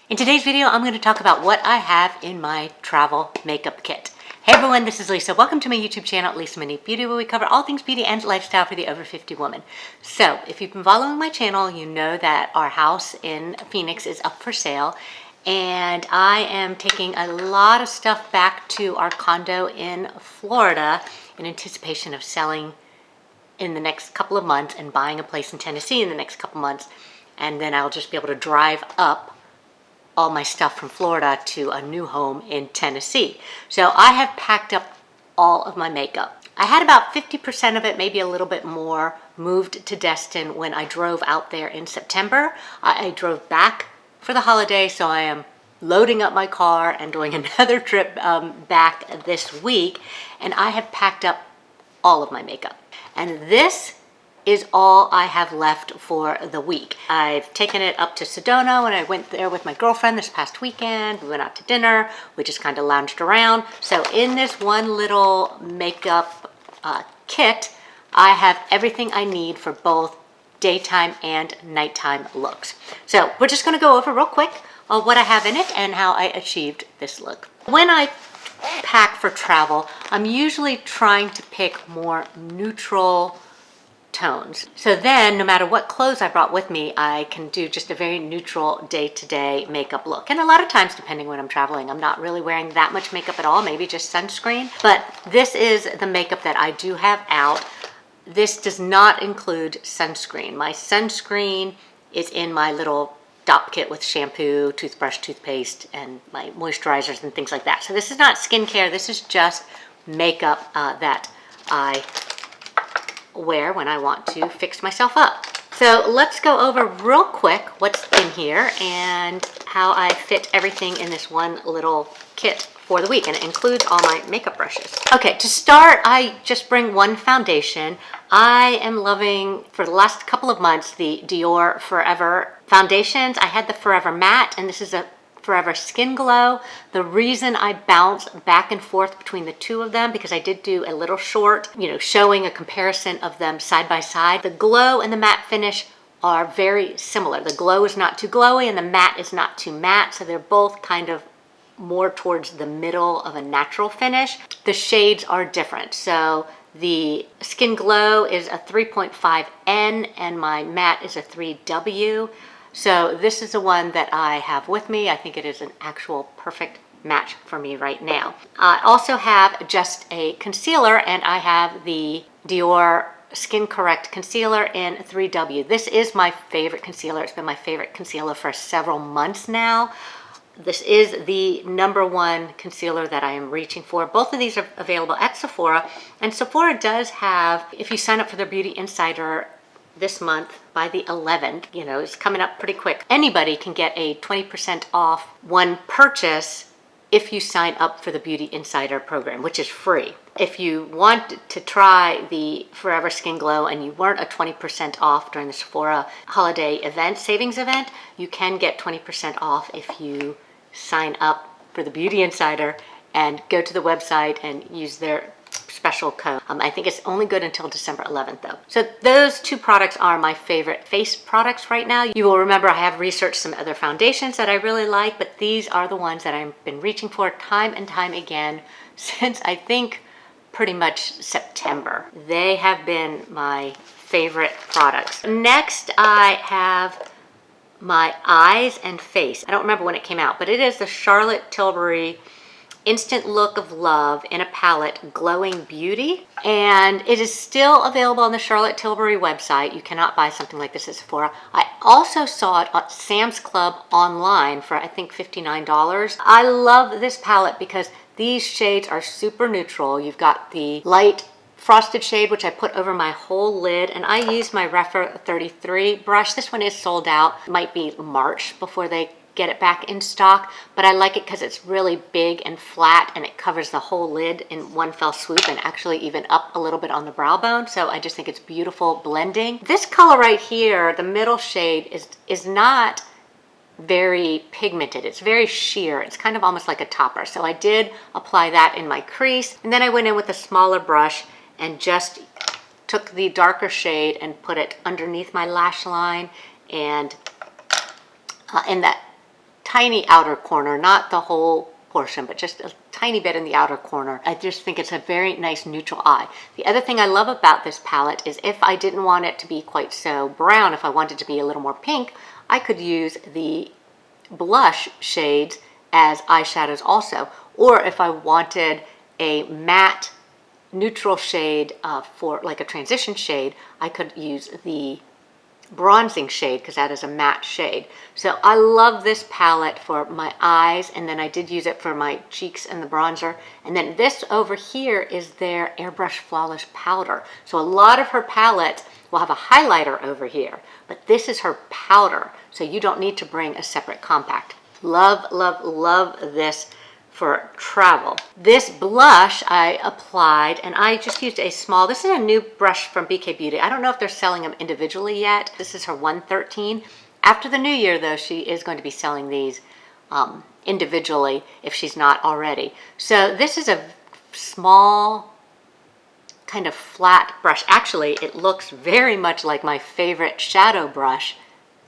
In today's video, I'm going to talk about what I have in my travel makeup kit. Hey everyone, this is Lisa. Welcome to my YouTube channel, Lisa Monique Beauty, where we cover all things beauty and lifestyle for the over 50 woman. So if you've been following my channel, you know that our house in Phoenix is up for sale. And I am taking a lot of stuff back to our condo in Florida in anticipation of selling in the next couple of months and buying a place in Tennessee in the next couple of months. And then I'll just be able to drive up all my stuff from Florida to a new home in Tennessee. So I have packed up all of my makeup. I had about 50% of it, maybe a little bit more, moved to Destin when I drove out there in September. I drove back for the holiday, so I am loading up my car and doing another trip back this week, and I have packed up all of my makeup. And this is all I have left for the week. I've taken it up to Sedona and I went there with my girlfriend this past weekend. We went out to dinner. We just kind of lounged around. So in this one little makeup kit, I have everything I need for both daytime and nighttime looks. So we're just gonna go over real quick what I have in it and how I achieved this look. When I pack for travel, I'm usually trying to pick more neutral tones. So then no matter what clothes I brought with me, I can do just a very neutral day-to-day makeup look. And a lot of times, depending when I'm traveling, I'm not really wearing that much makeup at all, maybe just sunscreen. But this is the makeup that I do have out. This does not include sunscreen. My sunscreen is in my little dop kit with shampoo, toothbrush, toothpaste, and my moisturizers and things like that. So this is not skincare, this is just makeup that I wear when I want to fix myself up. So let's go over real quick what's in here and how I fit everything in this one little kit for the week, and it includes all my makeup brushes. Okay, to start, I just bring one foundation. I am loving, for the last couple of months, the Dior Forever foundations. I had the Forever Matte, and this is a Forever Skin Glow. The reason I bounce back and forth between the two of them, because I did do a little short, showing a comparison of them side by side. The glow and the matte finish are very similar. The glow is not too glowy and the matte is not too matte, so they're both kind of more towards the middle of a natural finish. The shades are different. So the Skin Glow is a 3.5N and my matte is a 3W. So this is the one that I have with me. I think it is an actual perfect match for me right now. I also have just a concealer, and I have the Dior Skin Correct Concealer in 3W. This is my favorite concealer. It's been my favorite concealer for several months now. This is the #1 concealer that I am reaching for. Both of these are available at Sephora, and Sephora does have, if you sign up for their Beauty Insider this month by the 11th, it's coming up pretty quick. Anybody can get a 20% off one purchase if you sign up for the Beauty Insider program, which is free. If you want to try the Forever Skin Glow and you weren't a 20% off during the Sephora holiday event, savings event, you can get 20% off if you sign up for the Beauty Insider and go to the website and use their special code. I think it's only good until December 11th though. So those two products are my favorite face products right now. You will remember I have researched some other foundations that I really like, but these are the ones that I've been reaching for time and time again since I think pretty much September. They have been my favorite products. Next, I have my eyes and face. I don't remember when it came out, but it is the Charlotte Tilbury Instant Look of Love in a palette, Glowing Beauty. And it is still available on the Charlotte Tilbury website. You cannot buy something like this at Sephora. I also saw it at Sam's Club online for I think $59. I love this palette because these shades are super neutral. You've got the light frosted shade, which I put over my whole lid, and I use my Rephr 33 brush. This one is sold out. It might be March before they get it back in stock, but I like it because it's really big and flat and it covers the whole lid in one fell swoop and actually even up a little bit on the brow bone. So I just think it's beautiful blending. This color right here, the middle shade, is not very pigmented. It's very sheer. It's kind of almost like a topper. So I did apply that in my crease, and then I went in with a smaller brush and just took the darker shade and put it underneath my lash line and in that tiny outer corner, not the whole portion, but just a tiny bit in the outer corner. I just think it's a very nice neutral eye. The other thing I love about this palette is if I didn't want it to be quite so brown, if I wanted it to be a little more pink, I could use the blush shades as eyeshadows also. Or if I wanted a matte neutral shade for like a transition shade, I could use the bronzing shade because that is a matte shade. So I love this palette for my eyes, and then I did use it for my cheeks and the bronzer. And then this over here is their Airbrush Flawless Powder. So a lot of her palette will have a highlighter over here, but this is her powder, so you don't need to bring a separate compact. Love, love, love this for travel. This blush I applied, and I just used a small, this is a new brush from BK Beauty. I don't know if they're selling them individually yet. This is her 113. After the new year though, she is going to be selling these individually if she's not already. So this is a small kind of flat brush. Actually, it looks very much like my favorite shadow brush,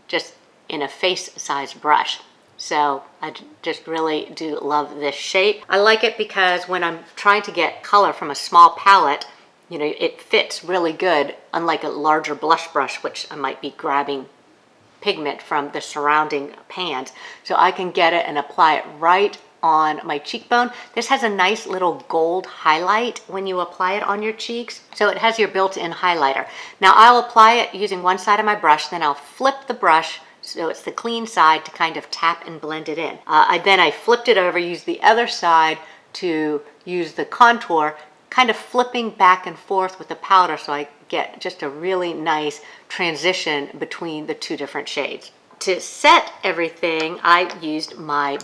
just in a face size brush. So I just really do love this shape. I like it because when I'm trying to get color from a small palette, you know, it fits really good, unlike a larger blush brush, which I might be grabbing pigment from the surrounding pans. So I can get it and apply it right on my cheekbone. This has a nice little gold highlight when you apply it on your cheeks. So it has your built-in highlighter. Now I'll apply it using one side of my brush, then I'll flip the brush so it's the clean side to kind of tap and blend it in. Then I flipped it over, used the other side to use the contour, kind of flipping back and forth with the powder so I get just a really nice transition between the two different shades. To set everything, I used my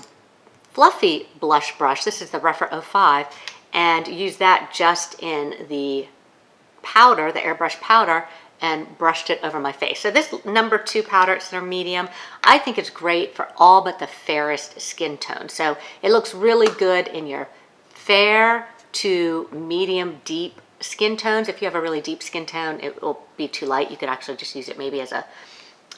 fluffy blush brush. This is the Rephr 05, and used that just in the powder, the airbrush powder, and brushed it over my face. So this number 2 powder, it's their medium. I think it's great for all but the fairest skin tone. So it looks really good in your fair to medium deep skin tones. If you have a really deep skin tone, it will be too light. You could actually just use it maybe as a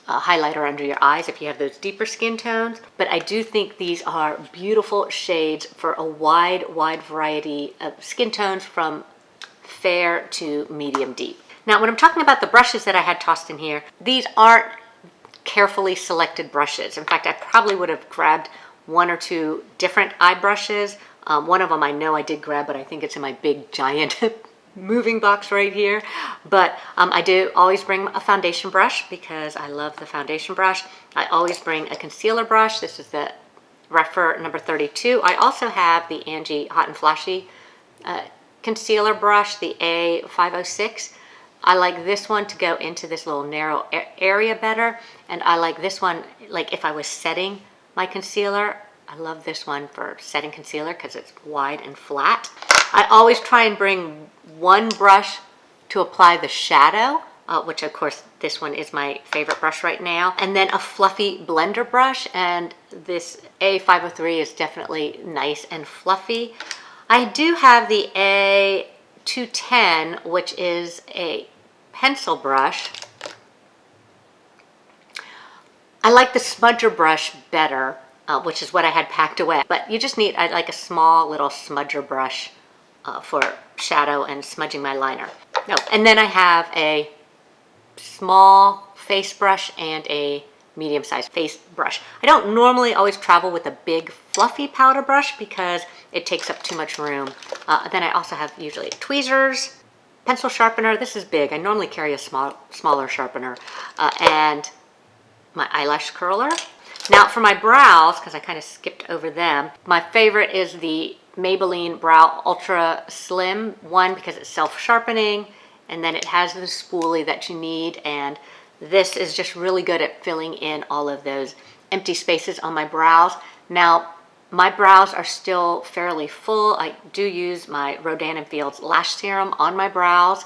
highlighter under your eyes if you have those deeper skin tones. But I do think these are beautiful shades for a wide variety of skin tones from fair to medium deep. Now, when I'm talking about the brushes that I had tossed in here, these aren't carefully selected brushes. In fact, I probably would have grabbed 1 or 2 different eye brushes. One of them I know I did grab, but I think it's in my big giant moving box right here. But I do always bring a foundation brush because I love the foundation brush. I always bring a concealer brush. This is the Rephr number 32. I also have the Angie Hot and Flashy concealer brush, the A506. I like this one to go into this little narrow area better, and I like this one, like if I was setting my concealer, I love this one for setting concealer because it's wide and flat. I always try and bring one brush to apply the shadow, which of course this one is my favorite brush right now, and then a fluffy blender brush, and this A503 is definitely nice and fluffy. I do have the A210, which is a pencil brush. I like the smudger brush better, which is what I had packed away. But you just need like a small little smudger brush for shadow and smudging my liner. No, and then I have a small face brush and a medium-sized face brush. I don't normally always travel with a big fluffy powder brush because it takes up too much room. Then I also have usually tweezers, pencil sharpener. This is big. I normally carry a smaller sharpener, and my eyelash curler. Now for my brows, because I kind of skipped over them, my favorite is the Maybelline Brow Ultra Slim one because it's self-sharpening, and then it has the spoolie that you need, and this is just really good at filling in all of those empty spaces on my brows. Now, my brows are still fairly full. I do use my Rodan & Fields Lash Serum on my brows,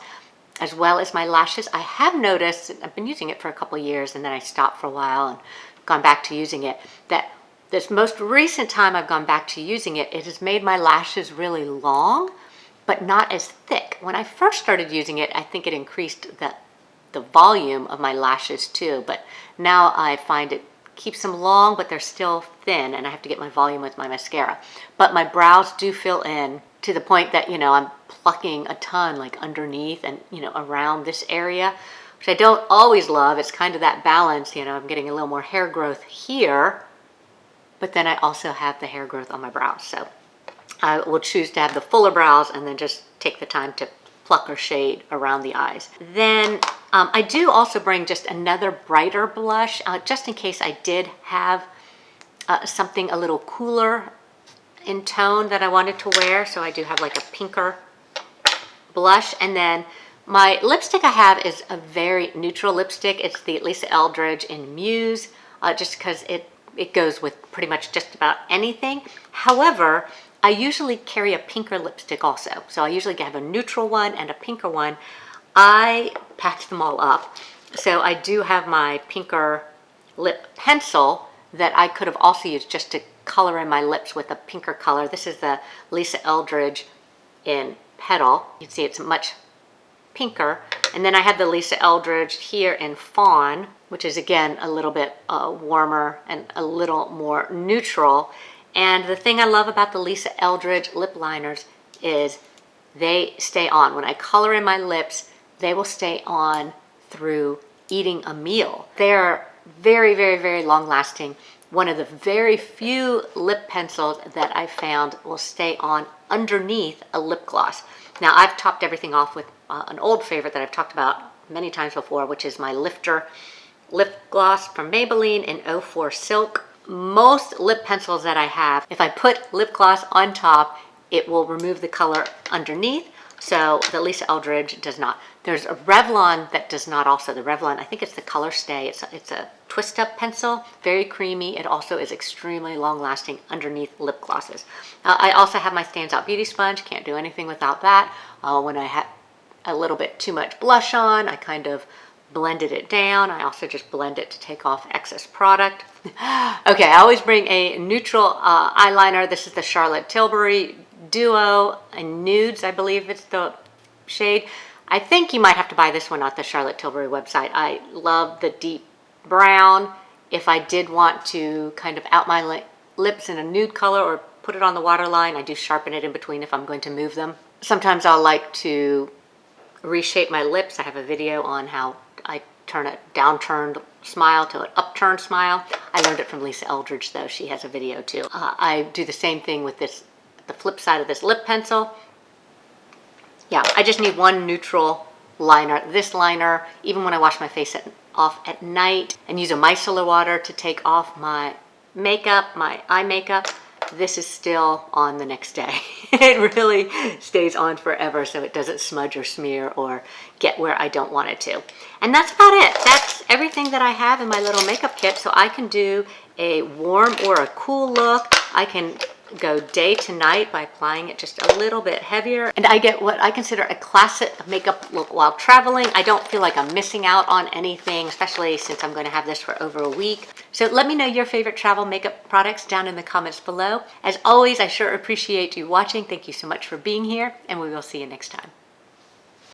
as well as my lashes. I have noticed, I've been using it for a couple of years, and then I stopped for a while and gone back to using it, that this most recent time I've gone back to using it, it has made my lashes really long, but not as thick. When I first started using it, I think it increased the volume of my lashes too, but now I find it keeps them long, but they're still thin, and I have to get my volume with my mascara. But my brows do fill in to the point that, you know, I'm plucking a ton like underneath and, you know, around this area, which I don't always love. It's kind of that balance, you know, I'm getting a little more hair growth here, but then I also have the hair growth on my brows. So I will choose to have the fuller brows and then just take the time to pluck or shade around the eyes. Then I do also bring just another brighter blush, just in case I did have something a little cooler in tone that I wanted to wear. So I do have like a pinker blush. And then my lipstick I have is a very neutral lipstick. It's the Lisa Eldridge in Muse, just because it goes with pretty much just about anything. However, I usually carry a pinker lipstick also. So I usually have a neutral one and a pinker one. I patch them all up. So I do have my pinker lip pencil that I could have also used just to color in my lips with a pinker color. This is the Lisa Eldridge in Petal. You can see it's much pinker. And then I have the Lisa Eldridge here in Fawn, which is again a little bit warmer and a little more neutral. And the thing I love about the Lisa Eldridge lip liners is they stay on. When I color in my lips, they will stay on through eating a meal. They're very, very, very long lasting. One of the very few lip pencils that I found will stay on underneath a lip gloss. Now I've topped everything off with an old favorite that I've talked about many times before, which is my Lifter lip gloss from Maybelline in 04 Silk. Most lip pencils that I have, if I put lip gloss on top, it will remove the color underneath. So the Lisa Eldridge does not. There's a Revlon that does not also. The Revlon, I think it's the Color Stay. It's a twist up pencil, very creamy. It also is extremely long lasting underneath lip glosses. I also have my Stands Out Beauty Sponge. Can't do anything without that. When I have a little bit too much blush on, I kind of blended it down. I also just blend it to take off excess product. Okay, I always bring a neutral eyeliner. This is the Charlotte Tilbury Duo in Nudes, I believe it's the shade. I think you might have to buy this one off the Charlotte Tilbury website. I love the deep brown. If I did want to kind of out my lips in a nude color or put it on the waterline, I do sharpen it in between if I'm going to move them. Sometimes I'll like to reshape my lips. I have a video on how I turn a downturned smile to an upturned smile. I learned it from Lisa Eldridge though. She has a video too. I do the same thing with this, the flip side of this lip pencil. Yeah, I just need one neutral liner. This liner, even when I wash my face off at night and use a micellar water to take off my makeup, my eye makeup, this is still on the next day. It really stays on forever so it doesn't smudge or smear or get where I don't want it to. And that's about it. That's everything that I have in my little makeup kit. So I can do a warm or a cool look. I can go day to night by applying it just a little bit heavier. And I get what I consider a classic makeup look while traveling. I don't feel like I'm missing out on anything, especially since I'm going to have this for over a week. So let me know your favorite travel makeup products down in the comments below. As always, I sure appreciate you watching. Thank you so much for being here, and we will see you next time.